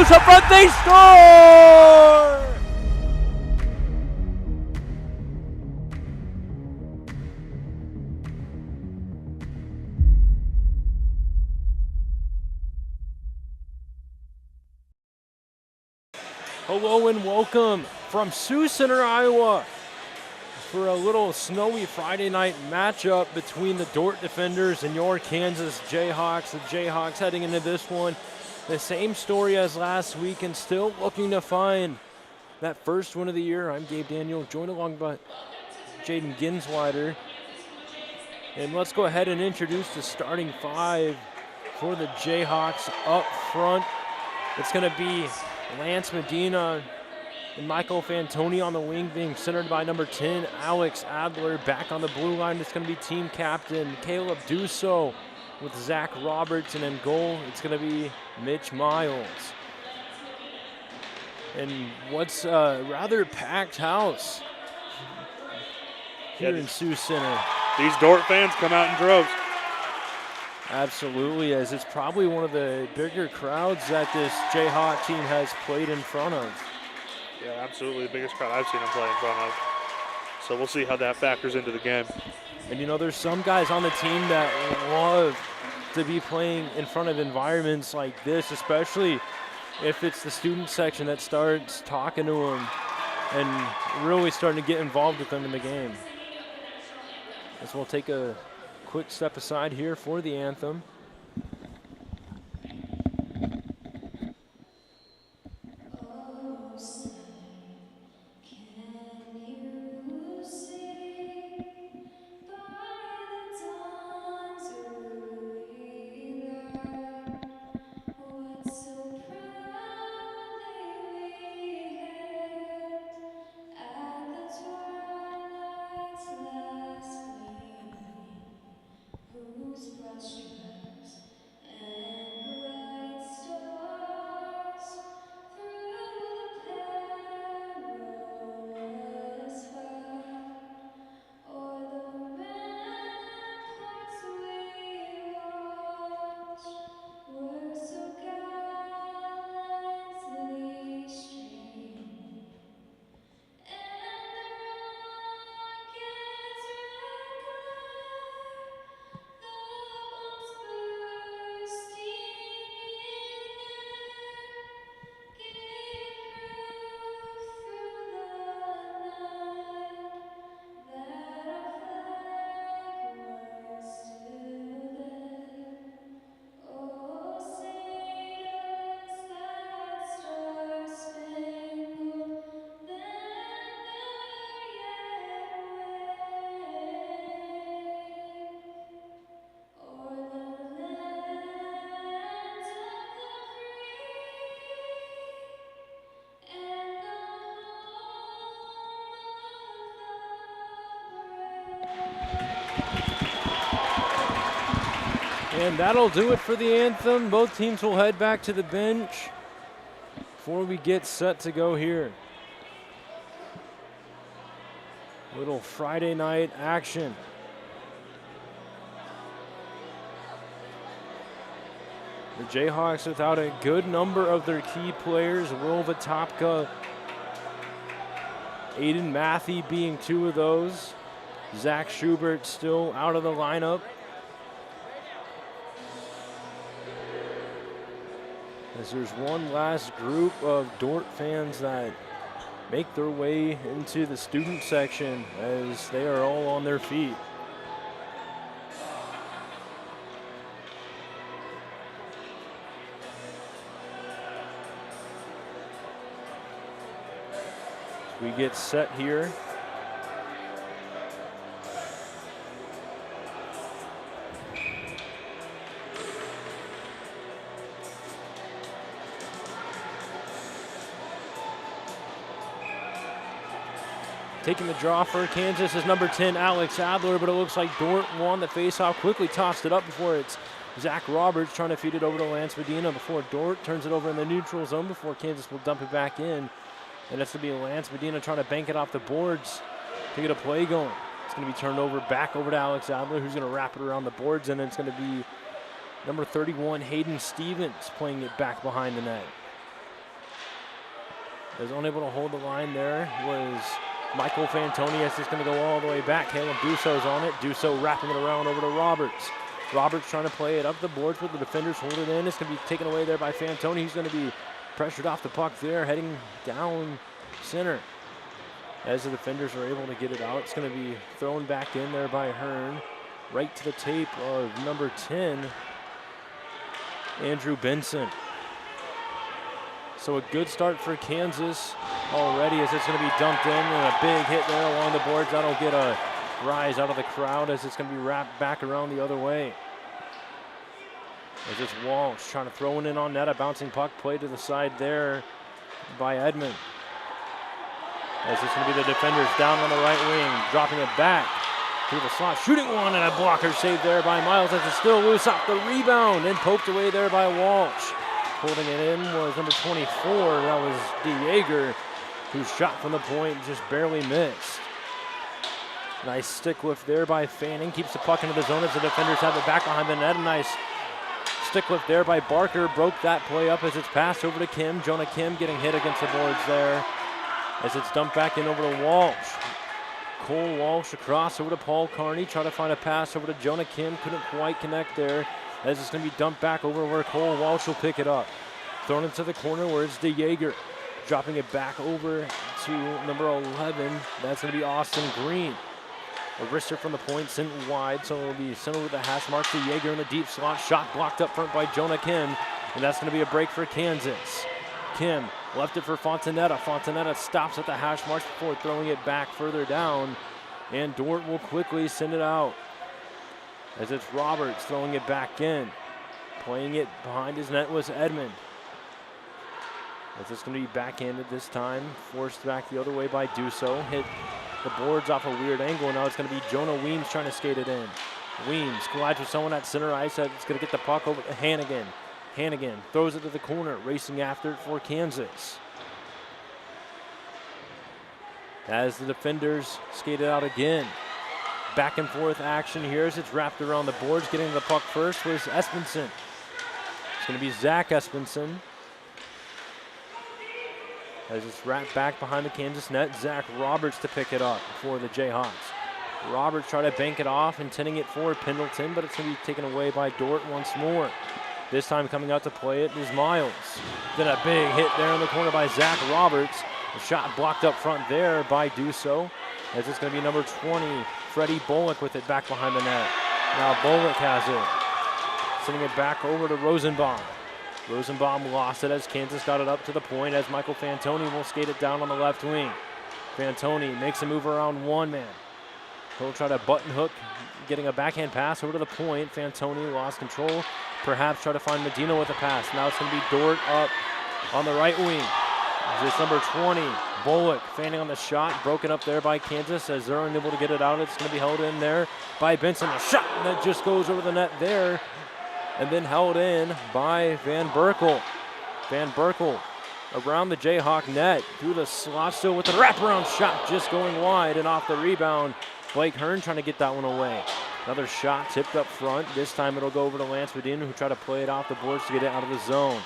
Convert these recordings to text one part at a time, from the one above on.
goes up front, they score! Hello and welcome from Sioux Center, Iowa, for a little snowy Friday night matchup between the Dordt defenders and your Kansas Jayhawks. The Jayhawks heading into this one, the same story as last week, and still looking to find that first win of the year. I'm Gabe Daniel, joined along by Jaden Ginsweider. And let's go ahead and introduce the starting five for the Jayhawks up front. It's going to be Lance Medina and Michael Fantoni on the wing, being centered by number 10, Alex Adler. Back on the blue line, it's going to be team captain Caleb Dusso with Zach Roberts, and in goal, it's going to be Mitch Miles. And what's a rather packed house here in Sioux Center. These Dordt fans come out in droves. Absolutely, as it's probably one of the bigger crowds that this Jayhawk team has played in front of. Yeah, absolutely the biggest crowd I've seen them play in front of. So we'll see how that factors into the game. And you know, there's some guys on the team that love to be playing in front of environments like this, especially if it's the student section that starts talking to them and really starting to get involved with them in the game. As we'll take a quick step aside here for the anthem. And that'll do it for the anthem. Both teams will head back to the bench before we get set to go here. Little Friday night action. The Jayhawks without a good number of their key players. Will Vatopka, Aiden Matthey being two of those. Zach Schubert still out of the lineup. As there's one last group of Dordt fans that make their way into the student section as they are all on their feet. As we get set here. Taking the draw for Kansas is number 10, Alex Adler, but it looks like Dordt won the faceoff, quickly tossed it up before it's Zach Roberts trying to feed it over to Lance Medina before Dordt turns it over in the neutral zone before Kansas will dump it back in. And that's going to be Lance Medina trying to bank it off the boards to get a play going. It's going to be turned over back over to Alex Adler, who's going to wrap it around the boards, and then it's going to be number 31, Hayden Stevens, playing it back behind the net. is unable to hold the line there was Michael Fantoni. It's just going to go all the way back. Caleb Dusso's on it. Dusso wrapping it around over to Roberts. Roberts trying to play it up the boards, but the defenders hold it in. It's going to be taken away there by Fantoni. He's going to be pressured off the puck there, heading down center. As the defenders are able to get it out, it's going to be thrown back in there by Hearn. Right to the tape of number 10, Andrew Benson. So a good start for Kansas already, as it's going to be dumped in, and a big hit there along the boards. That'll get a rise out of the crowd as it's going to be wrapped back around the other way. As it's Walsh trying to throw it in on net, a bouncing puck play to the side there by Edmond. As it's going to be the defenders down on the right wing, dropping it back through the slot, shooting one, and a blocker save there by Miles as it's still loose off the rebound and poked away there by Walsh. Holding it in was number 24, that was DeJager, whose shot from the point just barely missed. Nice stick lift there by Fanning, keeps the puck into the zone as the defenders have it back behind the net. A nice stick lift there by Barker, broke that play up as it's passed over to Kim. Jonah Kim getting hit against the boards there as it's dumped back in over to Walsh. Cole Walsh across over to Paul Carney, trying to find a pass over to Jonah Kim, couldn't quite connect there. As it's going to be dumped back over where Cole Walsh will pick it up. Thrown into the corner where it's DeJager. Dropping it back over to number 11. That's going to be Austin Green. A wrister from the point, sent wide, so it'll be sent over the hash mark. DeJager in the deep slot. Shot blocked up front by Jonah Kim. And that's going to be a break for Kansas. Kim left it for Fontanetta. Fontanetta stops at the hash marks before throwing it back further down. And Dordt will quickly send it out. As it's Roberts throwing it back in. Playing it behind his net was Edmond. As it's going to be backhanded this time. Forced back the other way by Dusso. Hit the boards off a weird angle. Now it's going to be Jonah Weems trying to skate it in. Weems collides with someone at center ice. It's going to get the puck over to Hannigan. Hannigan throws it to the corner. Racing after it for Kansas. As the defenders skate it out again. Back and forth action here as it's wrapped around the boards. Getting the puck first was Espenson. It's going to be Zach Espenson. As it's wrapped back behind the Kansas net, Zach Roberts to pick it up for the Jayhawks. Roberts trying to bank it off, intending it for Pendleton, but it's going to be taken away by Dordt once more. This time coming out to play it is Miles. Then a big hit there in the corner by Zach Roberts. A shot blocked up front there by Dusso. As it's going to be number 20, Freddie Bullock with it back behind the net. Now Bullock has it. Sending it back over to Rosenbaum. Rosenbaum lost it as Kansas got it up to the point as Michael Fantoni will skate it down on the left wing. Fantoni makes a move around one man. He'll try to button hook, getting a backhand pass over to the point. Fantoni lost control. Perhaps try to find Medina with a pass. Now it's going to be Dordt up on the right wing. This number 20, Bullock, fanning on the shot, broken up there by Kansas as they're unable to get it out. It's going to be held in there by Benson. A shot that just goes over the net there and then held in by Van Berkel. Van Berkel around the Jayhawk net through the slot still with the wraparound shot just going wide and off the rebound. Blake Hearn trying to get that one away. Another shot tipped up front. This time it'll go over to Lance Medina, who tried to play it off the boards to get it out of the zone.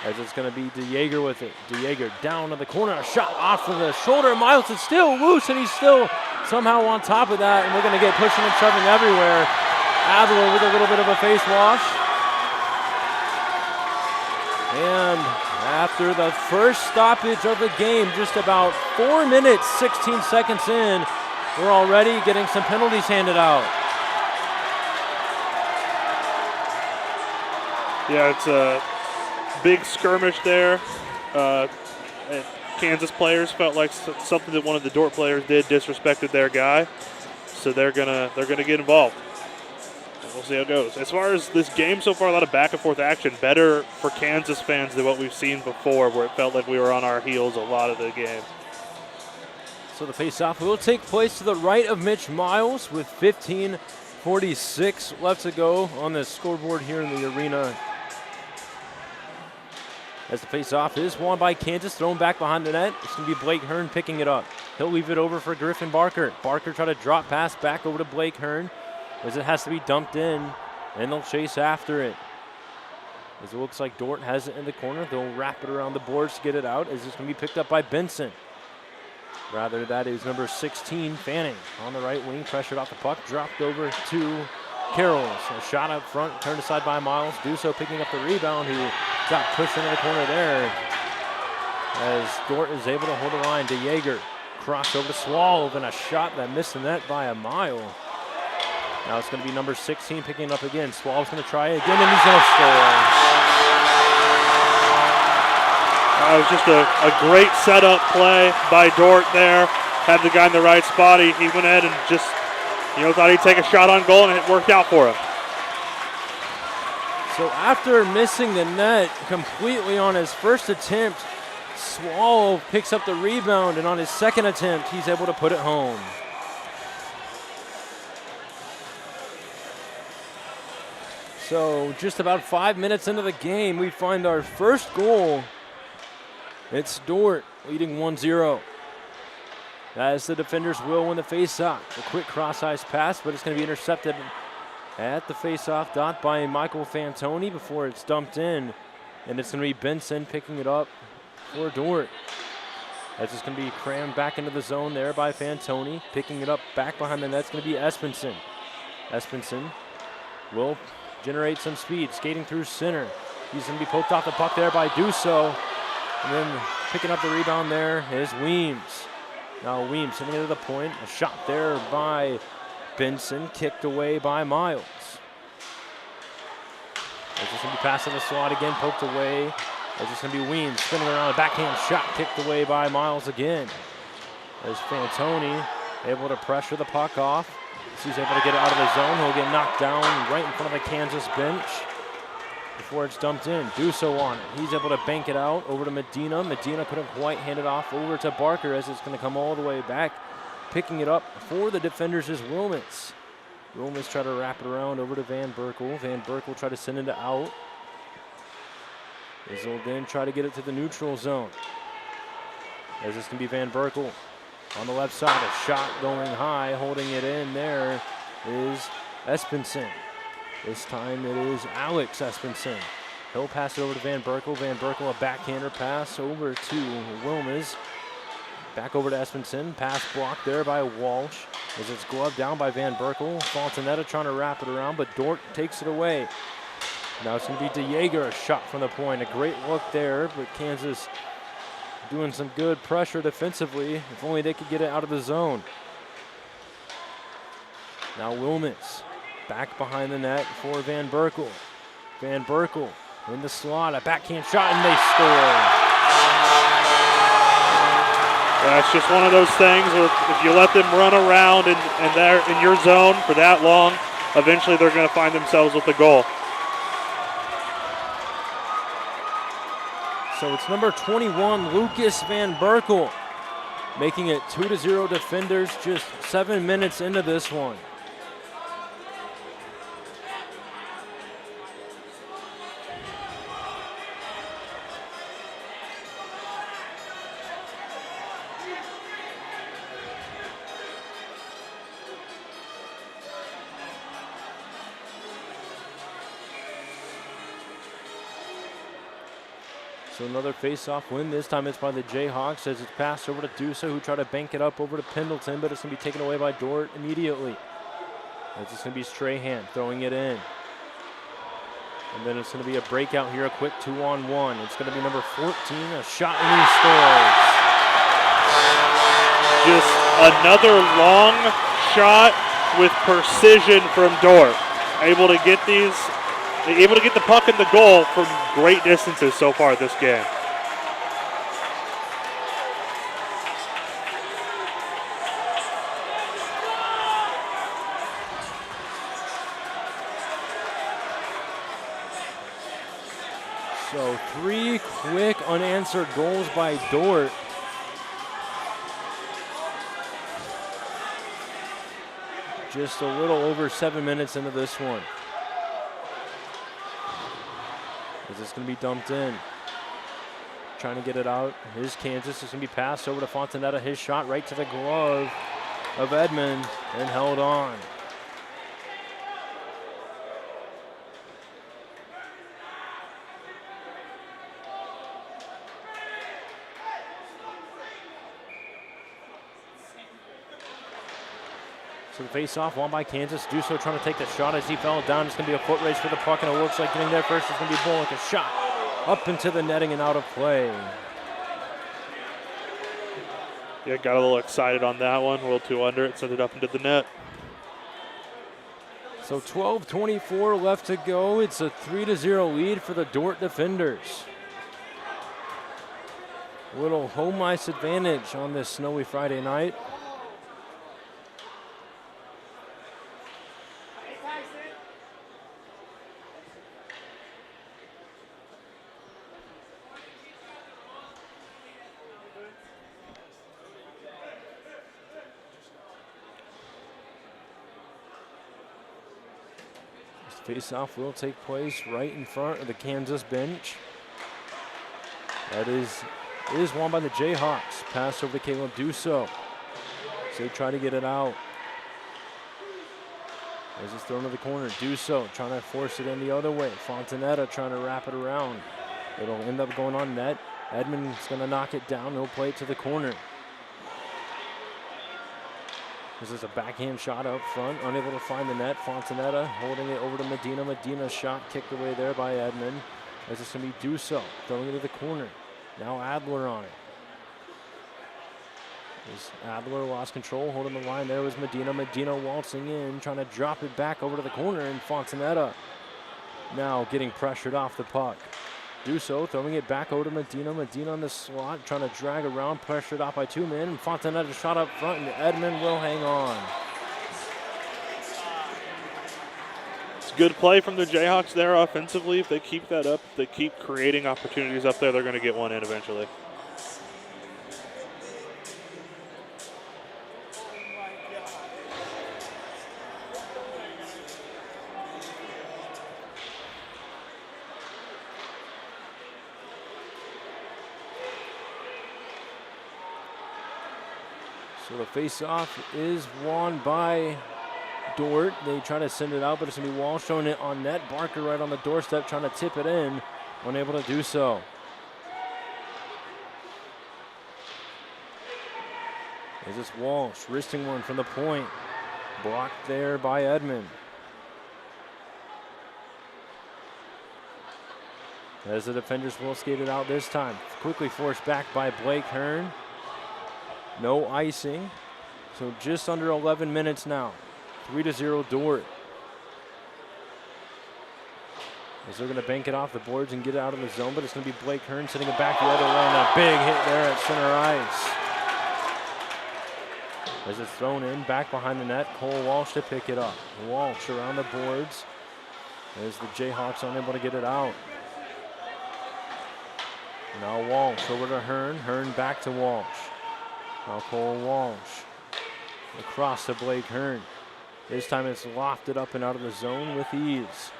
As it's going to be DeJager with it. DeJager down to the corner, a shot off of the shoulder. Miles is still loose, and he's still somehow on top of that, and we're going to get pushing and shoving everywhere. Adler with a little bit of a face wash. And after the first stoppage of the game, just about 4 minutes, 16 seconds in, we're already getting some penalties handed out. Yeah, it's a big skirmish there. Kansas players felt like something that one of the Dordt players did disrespected their guy, so they're gonna get involved. And we'll see how it goes. As far as this game so far, a lot of back and forth action. Better for Kansas fans than what we've seen before, where it felt like we were on our heels a lot of the game. So the face-off will take place to the right of Mitch Miles with 15:46 left to go on the scoreboard here in the arena. As the face-off is won by Kansas, thrown back behind the net. It's going to be Blake Hearn picking it up. He'll leave it over for Griffin Barker. Barker try to drop pass back over to Blake Hearn as it has to be dumped in, and they'll chase after it. As it looks like Dordt has it in the corner. They'll wrap it around the boards to get it out. As it's going to be picked up by Benson. Rather, that is number 16, Fanning, on the right wing, pressured off the puck, dropped over to Carroll. So a shot up front, turned aside by Miles. Duso picking up the rebound, who got pushed into the corner there. As Dordt is able to hold the line to Yeager. Cross over to Swallow, and a shot that missed the net by a mile. Now it's going to be number 16 picking it up again. Swallow's going to try it again, and he's going to score. It was just a great setup play by Dordt there. Had the guy in the right spot. He went ahead and just, thought he'd take a shot on goal, and it worked out for him. So after missing the net completely on his first attempt, Swallow picks up the rebound, and on his second attempt, he's able to put it home. So just about 5 minutes into the game, we find our first goal. It's Dordt leading 1-0. As the defenders will win the faceoff. A quick cross-ice pass, but it's going to be intercepted at the faceoff dot by Michael Fantoni before it's dumped in. And it's going to be Benson picking it up for Dordt. As it's going to be crammed back into the zone there by Fantoni. Picking it up back behind the net, it's going to be Espenson. Espenson will generate some speed, skating through center. He's going to be poked off the puck there by Duso. And then picking up the rebound there is Weems. Now Weems sending it to the point. A shot there by Benson, kicked away by Miles. As it's going to be passed in the slot again, poked away. As it's going to be Weems spinning around, a backhand shot kicked away by Miles again. As Fantoni able to pressure the puck off. He's able to get it out of the zone. He'll get knocked down right in front of the Kansas bench before it's dumped in. Duso on it. He's able to bank it out over to Medina. Medina couldn't quite hand it off over to Barker as it's going to come all the way back. Picking it up for the defenders is Wilmets. Wilmets try to wrap it around over to Van Berkel. Van Berkel try to send it out. As they'll then try to get it to the neutral zone. As it's going to be Van Berkel on the left side. A shot going high, holding it in there is Espenson. This time it is Alex Espenson. He'll pass it over to Van Berkel. Van Berkel, a backhander pass over to Wilmes. Back over to Espenson. Pass blocked there by Walsh. As it's gloved down by Van Berkel. Fontanetta trying to wrap it around, but Dordt takes it away. Now it's going to be DeJager, a shot from the point. A great look there, but Kansas doing some good pressure defensively. If only they could get it out of the zone. Now Wilmets back behind the net for Van Berkel. Van Berkel in the slot, a backhand shot, and they score. That's just one of those things where if you let them run around and they're in your zone for that long, eventually they're going to find themselves with a goal. So it's number 21, Lucas Van Berkel, making it 2-0 defenders just 7 minutes into this one. So another face-off win. This time it's by the Jayhawks as it's passed over to Dusa, who tried to bank it up over to Pendleton, but it's going to be taken away by Dordt immediately. As it's going to be Strahan throwing it in. And then it's going to be a breakout here, a quick 2-on-1. It's going to be number 14, a shot, and he scores. Just another long shot with precision from Dordt. Able to get the puck in the goal from great distances so far this game. So 3 quick unanswered goals by Dordt. Just a little over 7 minutes into this one. As it's going to be dumped in. Trying to get it out. Here's Kansas. It's going to be passed over to Fontanetta. His shot right to the glove of Edmond and held on. So the face-off, won by Kansas. Duso trying to take the shot as he fell down. It's going to be a foot race for the puck, and it looks like getting there first is going to be Bullock. A shot up into the netting and out of play. Yeah, got a little excited on that one. A little too under it, sent it up into the net. So 12:24 left to go. It's a 3-0 lead for the Dordt defenders. Little home ice advantage on this snowy Friday night. Face-off will take place right in front of the Kansas bench. That is won by the Jayhawks. Pass over to Caleb Duso. So they try to get it out. As it's thrown to the corner. Duso trying to force it in the other way. Fontanetta trying to wrap it around. It'll end up going on net. Edmond's going to knock it down. He'll play it to the corner. This is a backhand shot up front, unable to find the net. Fontanetta holding it over to Medina. Medina's shot kicked away there by Edmond. As it's going to be Duso throwing it to the corner. Now Adler on it. As Adler lost control, holding the line there was Medina. Medina waltzing in, trying to drop it back over to the corner, and Fontanetta now getting pressured off the puck. Duso throwing it back over to Medina. Medina on the slot, trying to drag around, pressured off by two men. And Fontanetta shot up front, and Edmond will hang on. It's good play from the Jayhawks there offensively. If they keep that up, if they keep creating opportunities up there, they're going to get one in eventually. So the face-off is won by Dordt. They try to send it out, but it's going to be Walsh showing it on net. Barker right on the doorstep trying to tip it in, unable to do so. As it's Walsh wristing one from the point. Blocked there by Edmond. As the defenders will skate it out this time. Quickly forced back by Blake Hearn. No icing, so just under 11 minutes now. 3-0 Dordt. As they're going to bank it off the boards and get it out of the zone, but it's going to be Blake Hearn sending it back the other way, and a big hit there at center ice. As it's thrown in, back behind the net, Cole Walsh to pick it up. Walsh around the boards as the Jayhawks unable to get it out. Now Walsh over to Hearn, Hearn back to Walsh. Now Cole Walsh across to Blake Hearn. This time it's lofted up and out of the zone with ease.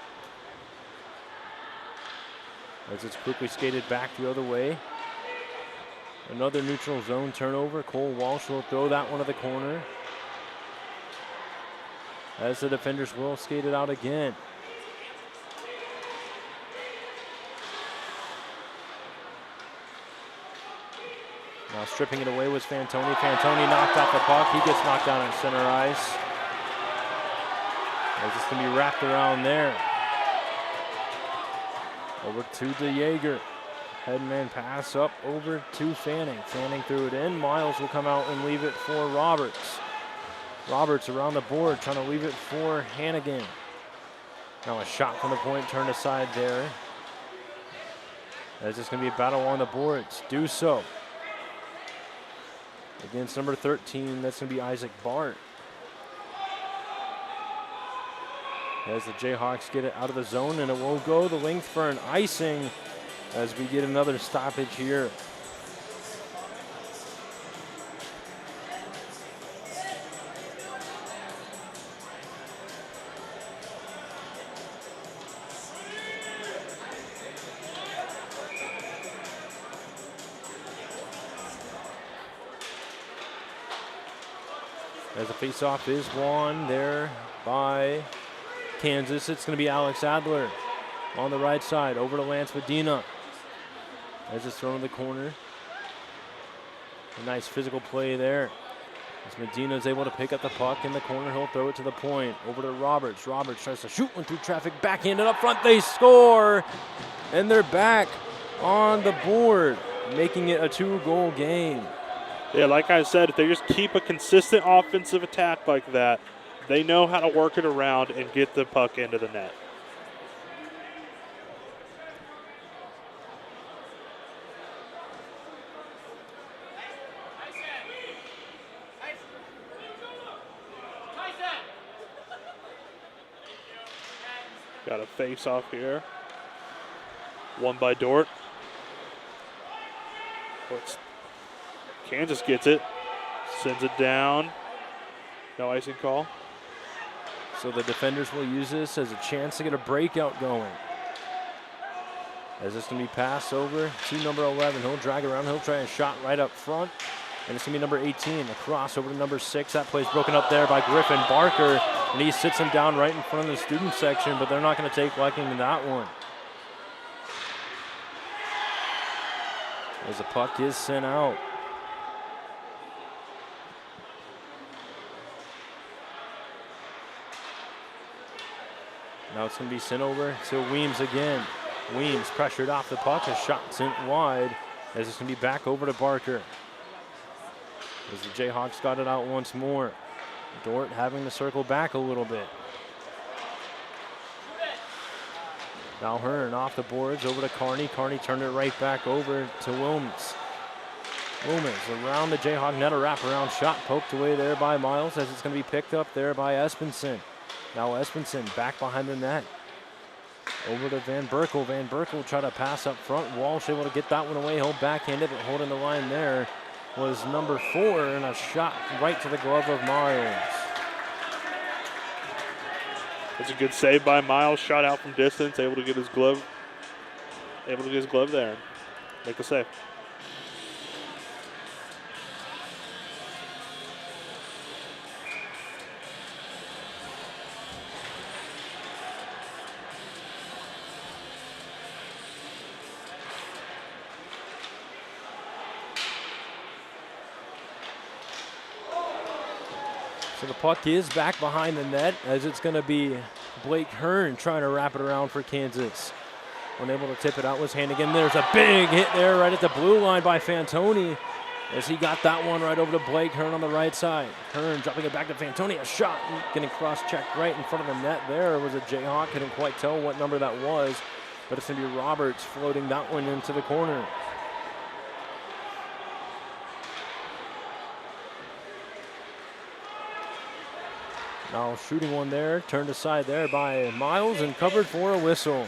As it's quickly skated back the other way. Another neutral zone turnover. Cole Walsh will throw that one to the corner. As the defenders will skate it out again. Now stripping it away was Fantoni. Fantoni knocked off the puck. He gets knocked down on center ice. It's just going to be wrapped around there. Over to DeJager. Headman pass up over to Fanning. Fanning threw it in. Miles will come out and leave it for Roberts. Roberts around the board trying to leave it for Hannigan. Now a shot from the point turned aside there. It's just going to be a battle on the boards. Duso against number 13, that's going to be Isaac Bart. As the Jayhawks get it out of the zone, and it will go the length for an icing as we get another stoppage here. As the faceoff is won there by Kansas, it's going to be Alex Adler on the right side over to Lance Medina. As it's thrown in the corner. A nice physical play there. As Medina's able to pick up the puck in the corner, he'll throw it to the point. Over to Roberts. Roberts tries to shoot one through traffic, backhanded up front. They score, and they're back on the board, making it a 2-goal game. Yeah, like I said, if they just keep a consistent offensive attack like that, they know how to work it around and get the puck into the net. Got a face-off here. Won by Dordt. Kansas gets it. Sends it down. No icing call. So the defenders will use this as a chance to get a breakout going. As this can be passed over to number 11. He'll drag around. He'll try a shot right up front. And it's going to be number 18. A cross over to number 6. That play's broken up there by Griffin Barker. And he sits him down right in front of the student section, but they're not going to take liking to that one. As the puck is sent out. Now it's going to be sent over to Weems again. Weems pressured off the puck. A shot sent wide as it's going to be back over to Barker. As the Jayhawks got it out once more. Dordt having to circle back a little bit. Now Hearn off the boards over to Carney. Carney turned it right back over to Wilms. Wilms around the Jayhawk net, a wraparound shot poked away there by Miles as it's going to be picked up there by Espenson. Now Espenson back behind the net. Over to Van Berkel. Van Berkel try to pass up front. Walsh able to get that one away. He'll backhand it, but holding the line there was number 4, and a shot right to the glove of Miles. That's a good save by Miles. Shot out from distance, able to get his glove. Able to get his glove there and make the save. So the puck is back behind the net as it's going to be Blake Hearn trying to wrap it around for Kansas. Unable to tip it out was Hannigan. There's a big hit there right at the blue line by Fantoni as he got that one right over to Blake Hearn on the right side. Hearn dropping it back to Fantoni. A shot getting cross-checked right in front of the net there. Was a Jayhawk. Couldn't quite tell what number that was, but it's going to be Roberts floating that one into the corner. Now shooting one there, turned aside there by Miles and covered for a whistle.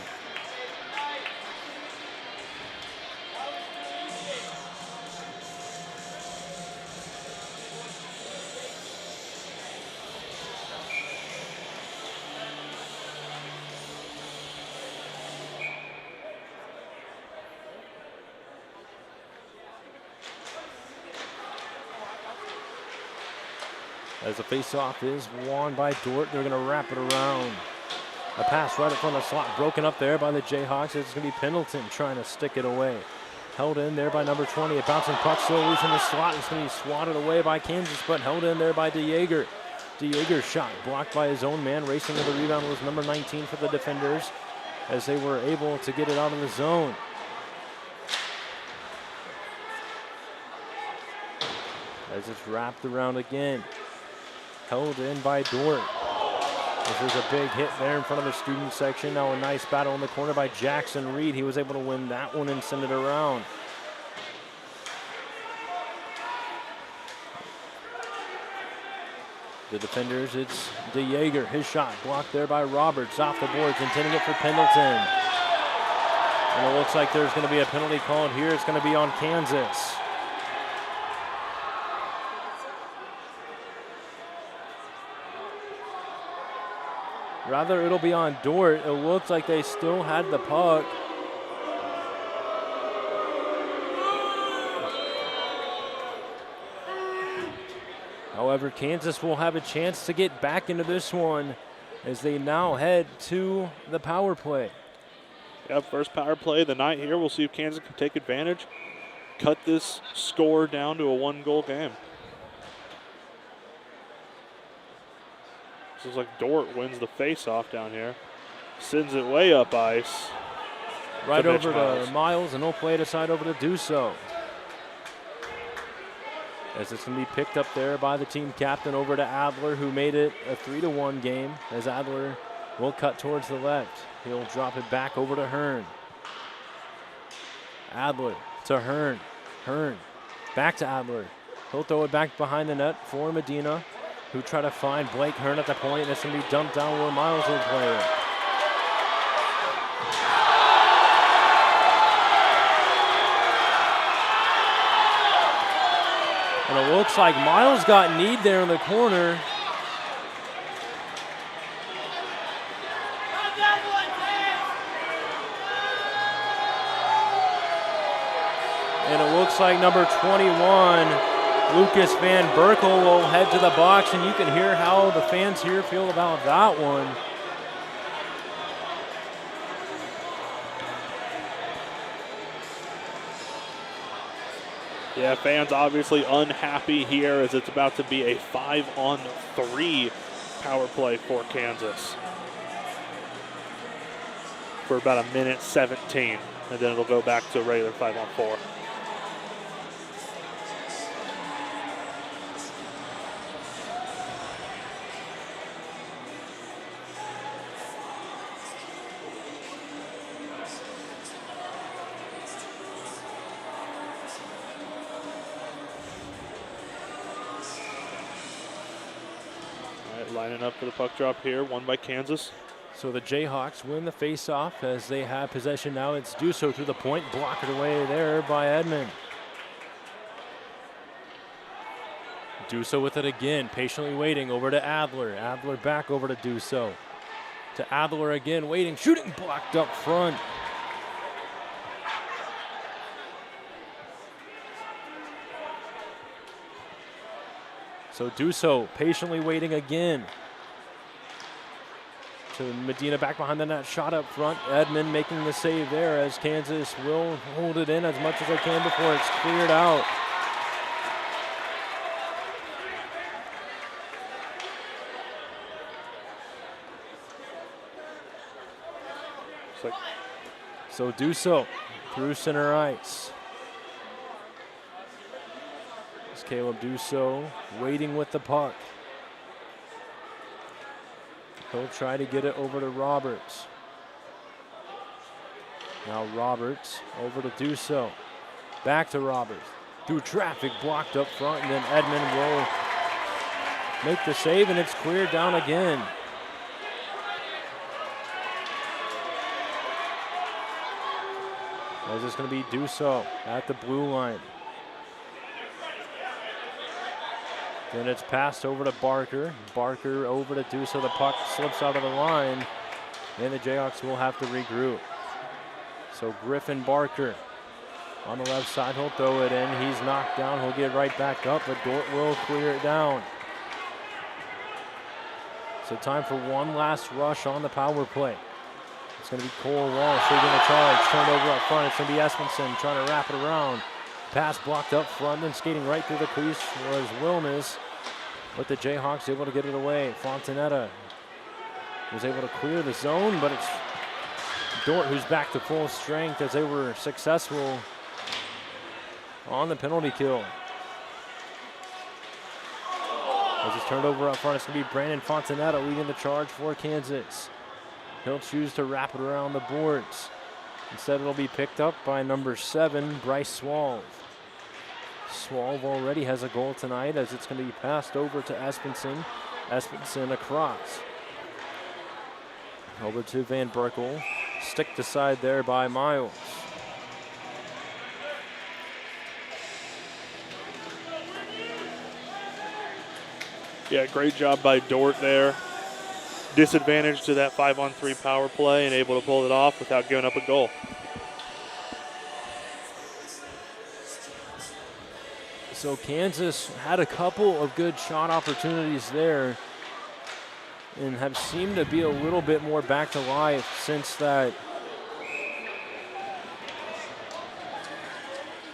As the faceoff is won by Dordt, they're going to wrap it around. A pass right in front of the slot, broken up there by the Jayhawks. It's going to be Pendleton trying to stick it away. Held in there by number 20. A bouncing puck still loose in the slot. It's going to be swatted away by Kansas, but held in there by DeJager. DeJager's shot blocked by his own man. Racing to the rebound was number 19 for the defenders as they were able to get it out of the zone. As it's wrapped around again. Held in by Dordt. This is a big hit there in front of the student section. Now a nice battle in the corner by Jackson Reed. He was able to win that one and send it around. The defenders, it's DeJager. His shot blocked there by Roberts. Off the boards, intending it for Pendleton. And it looks like there's going to be a penalty called here. It's going to be on Kansas. Rather, it'll be on Dordt. It looks like they still had the puck. However, Kansas will have a chance to get back into this one as they now head to the power play. Yep, first power play of the night here. We'll see if Kansas can take advantage, cut this score down to a 1-goal game. Looks like Dordt wins the face-off down here. Sends it way up ice. Right Mitch over Miles. to Miles, and he'll play it aside over to Duso. As it's going to be picked up there by the team captain over to Adler, who made it a 3-1 game, as Adler will cut towards the left. He'll drop it back over to Hearn. Adler to Hearn. Hearn back to Adler. He'll throw it back behind the net for Medina, who try to find Blake Hearn at the point, and it's going to be dumped down where Miles will play it. And it looks like Miles got kneed there in the corner. And it looks like number 21, Lucas Van Berkel, will head to the box, and you can hear how the fans here feel about that one. Yeah, fans obviously unhappy here as it's about to be a 5-on-3 power play for Kansas for about 1:17, and then it'll go back to a regular 5-on-4. Lining up for the puck drop here, won by Kansas. So the Jayhawks win the faceoff as they have possession now. It's Duso through the point, blocked away there by Edmond. Duso with it again, patiently waiting over to Adler. Adler back over to Duso. To Adler again, waiting, shooting, blocked up front. So Duso patiently waiting again. To Medina back behind the net, shot up front. Edmond making the save there as Kansas will hold it in as much as they can before it's cleared out. So Duso through center ice. Caleb Duso waiting with the puck. He'll try to get it over to Roberts. Now Roberts over to Duso. Back to Roberts. Through traffic, blocked up front, and then Edmond will make the save, and it's cleared down again. As it's going to be Duso at the blue line. Then it's passed over to Barker. Barker over to Duso. The puck slips out of the line, and the Jayhawks will have to regroup. So Griffin Barker on the left side. He'll throw it in. He's knocked down. He'll get right back up, but Dordt will clear it down. So time for one last rush on the power play. It's going to be Cole Walsh taking the charge. Turned over up front. It's going to be Espenson trying to wrap it around. Pass blocked up front, then skating right through the crease was Wilmes, but the Jayhawks able to get it away. Fontanetta was able to clear the zone, but it's Dordt who's back to full strength as they were successful on the penalty kill. As it's turned over up front, it's going to be Brandon Fontanetta leading the charge for Kansas. He'll choose to wrap it around the boards. Instead, it'll be picked up by number 7, Bryce Swalve. Swalve already has a goal tonight as it's going to be passed over to Espenson. Espenson across. Over to Van Berkel. Sticked aside there by Miles. Yeah, great job by Dordt there. Disadvantage to that 5-on-3 power play and able to pull it off without giving up a goal. So Kansas had a couple of good shot opportunities there and have seemed to be a little bit more back to life since that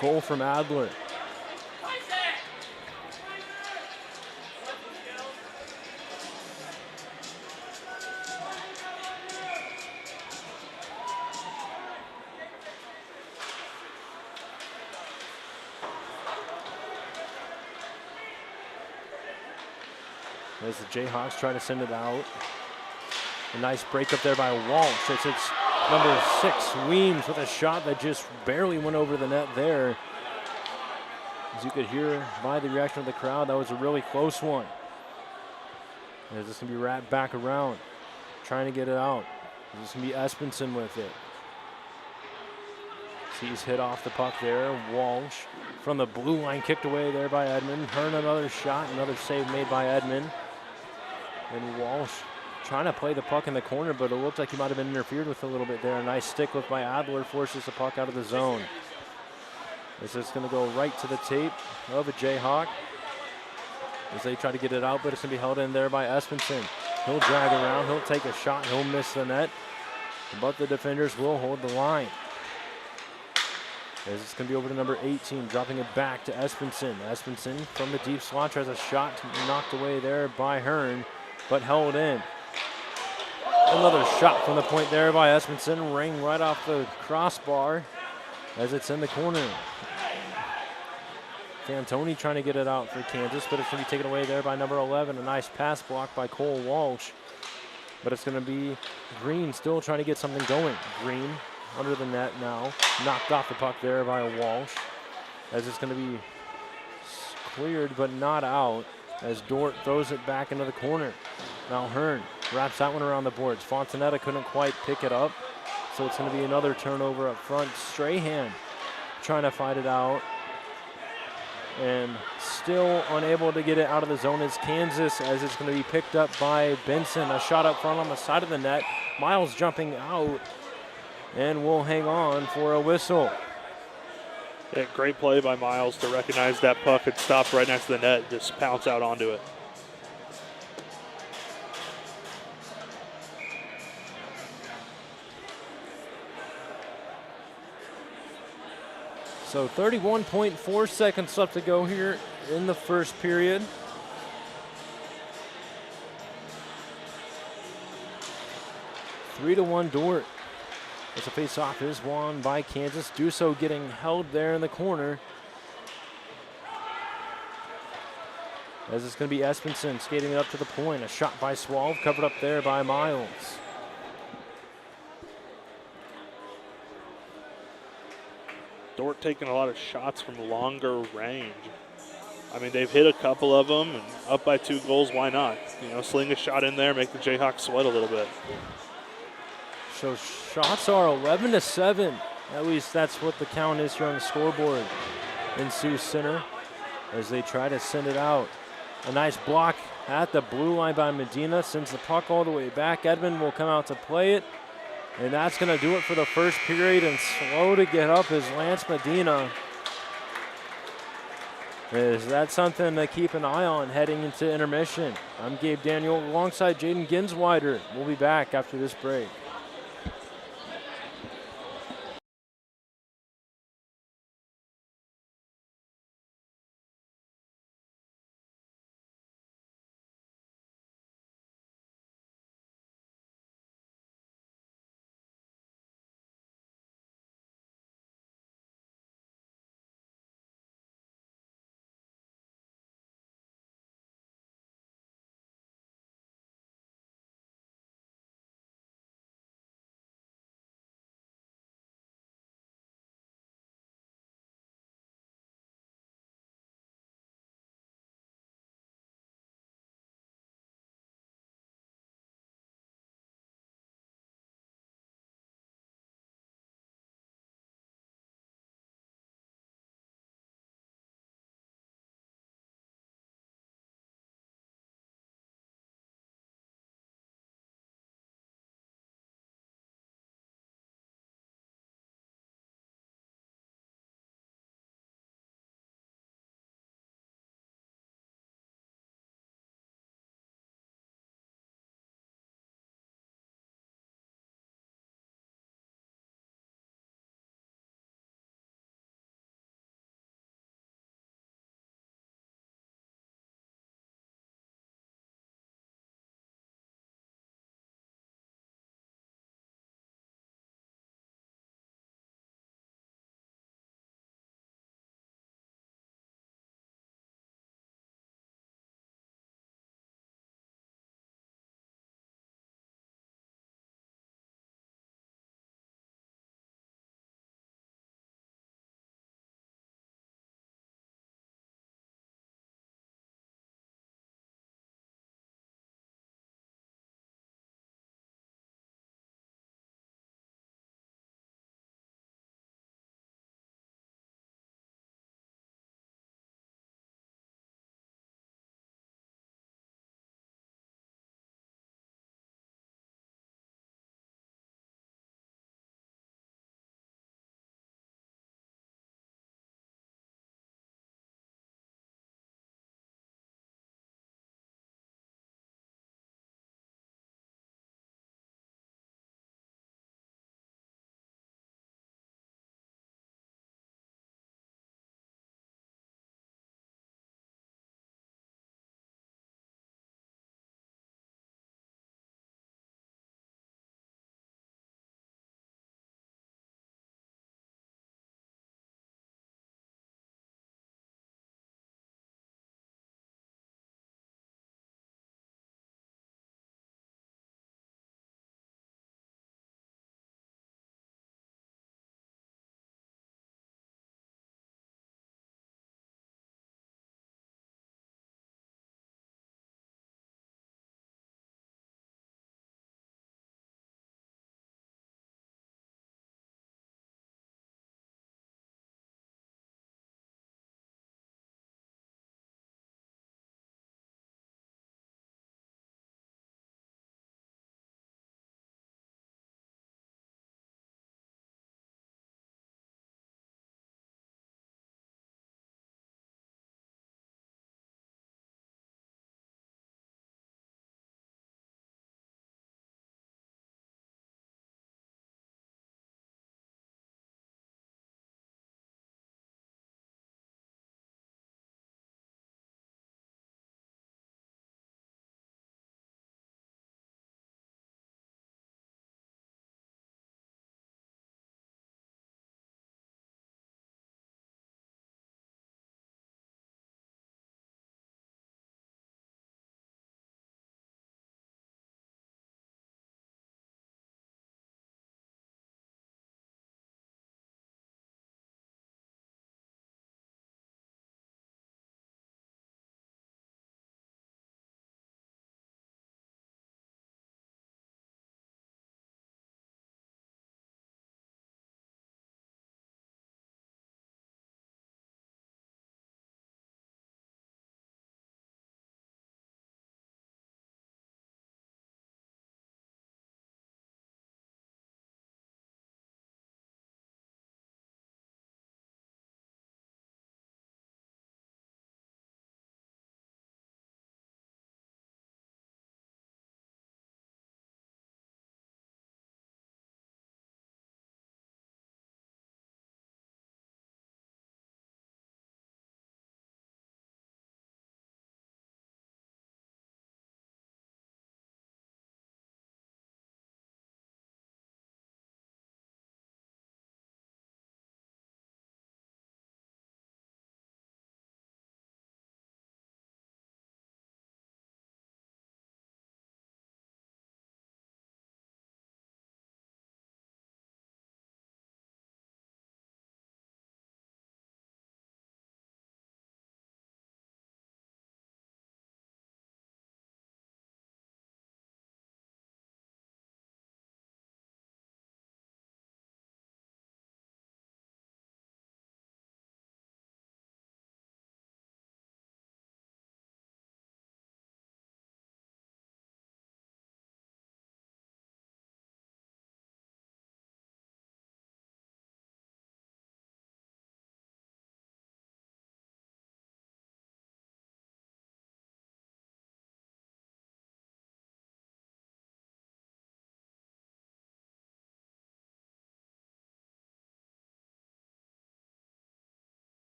goal from Adler. as the Jayhawks try to send it out. A nice break up there by Walsh. It's number 6, Weems, with a shot that just barely went over the net there. As you could hear by the reaction of the crowd, that was a really close one. As this can be wrapped back around, trying to get it out. This can be Espenson with it. He's hit off the puck there. Walsh from the blue line, kicked away there by Edmond. Hearn another shot, another save made by Edmond. And Walsh trying to play the puck in the corner, but it looked like he might have been interfered with a little bit there. A nice stick lift by Adler forces the puck out of the zone. This is going to go right to the tape of a Jayhawk as they try to get it out, but it's going to be held in there by Espenson. He'll drag around, he'll take a shot, he'll miss the net, but the defenders will hold the line. As it's going to be over to number 18, dropping it back to Espenson. Espenson from the deep slot tries a shot knocked away there by Hearn, but held in. Another shot from the point there by Espenson, ring right off the crossbar as it's in the corner. Fantoni trying to get it out for Kansas, but it's going to be taken away there by number 11. A nice pass block by Cole Walsh, but it's going to be Green still trying to get something going. Green under the net now, knocked off the puck there by Walsh, as it's going to be cleared but not out, as Dordt throws it back into the corner. Now Hearn wraps that one around the boards. Fontanetta couldn't quite pick it up, so it's going to be another turnover up front. Strahan trying to fight it out, and still unable to get it out of the zone is Kansas, as it's going to be picked up by Benson. A shot up front on the side of the net. Miles jumping out, and we'll hang on for a whistle. Yeah, great play by Miles to recognize that puck had stopped right next to the net, just pounce out onto it. So 31.4 seconds left to go here in the first period. Three to 1 Dordt. As the face-off is won by Kansas. Duso getting held there in the corner. As it's going to be Espenson skating up to the point. A shot by Swalv, covered up there by Miles. Dordt taking a lot of shots from longer range. I mean, they've hit a couple of them, and up by 2 goals, why not? You know, sling a shot in there, make the Jayhawks sweat a little bit. So shots are 11-7. At least that's what the count is here on the scoreboard in Sioux Center as they try to send it out. A nice block at the blue line by Medina, sends the puck all the way back. Edmond will come out to play it, and that's going to do it for the first period. And slow to get up is Lance Medina. Is that something to keep an eye on heading into intermission? I'm Gabe Daniel alongside Jaden Ginsweider. We'll be back after this break.